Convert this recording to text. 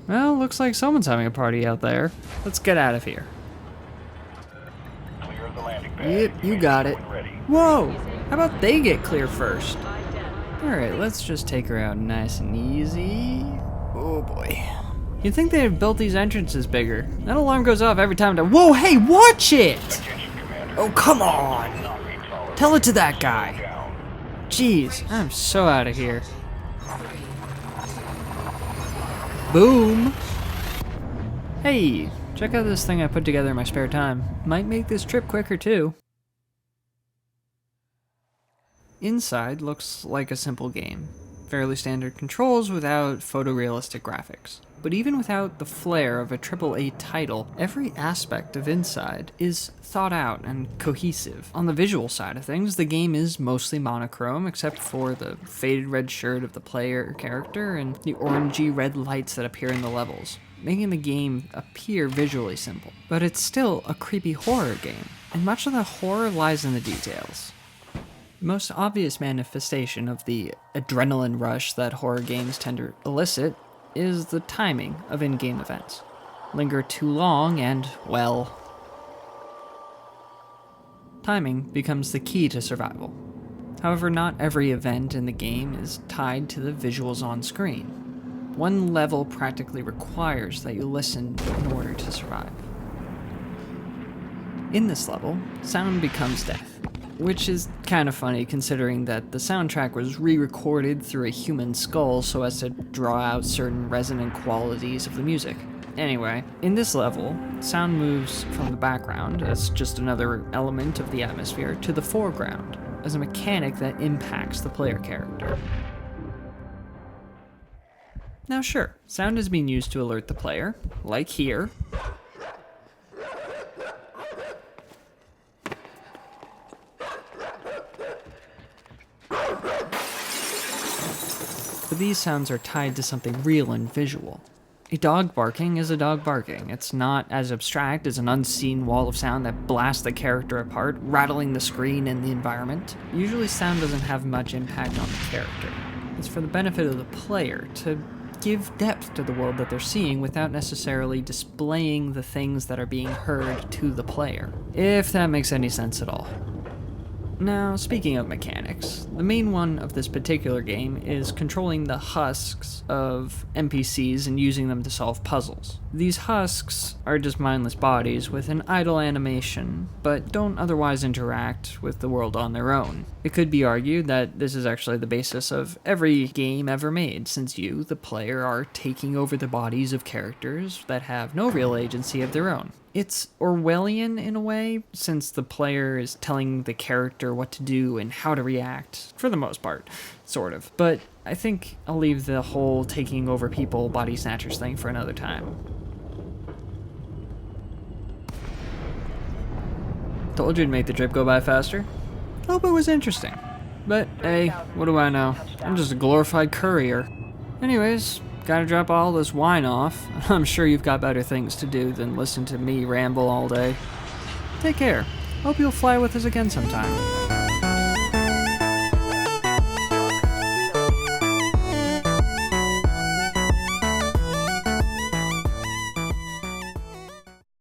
Well, looks like someone's having a party out there. Let's get out of here. Clear the landing pad. Yep, you got it. Whoa! How about they get clear first? Alright, let's just take her out nice and easy. Oh boy. You'd think they'd have built these entrances bigger. That alarm goes off every time. Whoa, hey, watch it! Oh, come on! Tell it to that guy. Jeez, I'm so out of here. Boom! Hey, check out this thing I put together in my spare time. Might make this trip quicker too. Inside looks like a simple game. Fairly standard controls without photorealistic graphics. But even without the flair of a AAA title, every aspect of Inside is thought out and cohesive. On the visual side of things, the game is mostly monochrome, except for the faded red shirt of the player character and the orangey red lights that appear in the levels, making the game appear visually simple. But it's still a creepy horror game, and much of the horror lies in the details. The most obvious manifestation of the adrenaline rush that horror games tend to elicit is the timing of in-game events. Linger too long and, well, timing becomes the key to survival. However, not every event in the game is tied to the visuals on screen. One level practically requires that you listen in order to survive. In this level, sound becomes death. Which is kind of funny considering that the soundtrack was re-recorded through a human skull so as to draw out certain resonant qualities of the music. Anyway, in this level, sound moves from the background as just another element of the atmosphere to the foreground as a mechanic that impacts the player character. Now sure, sound is being used to alert the player, like here, but these sounds are tied to something real and visual. A dog barking is a dog barking. It's not as abstract as an unseen wall of sound that blasts the character apart, rattling the screen and the environment. Usually sound doesn't have much impact on the character. It's for the benefit of the player to give depth to the world that they're seeing without necessarily displaying the things that are being heard to the player. If that makes any sense at all. Now, speaking of mechanics, the main one of this particular game is controlling the husks of NPCs and using them to solve puzzles. These husks are just mindless bodies with an idle animation, but don't otherwise interact with the world on their own. It could be argued that this is actually the basis of every game ever made, since you, the player, are taking over the bodies of characters that have no real agency of their own. It's Orwellian in a way, since the player is telling the character what to do and how to react, for the most part, sort of. But I think I'll leave the whole taking over people body snatchers thing for another time. Told you to make the trip go by faster. Hope it was interesting. But hey, what do I know? I'm just a glorified courier. Anyways, gotta drop all this wine off. I'm sure you've got better things to do than listen to me ramble all day. Take care. Hope you'll fly with us again sometime.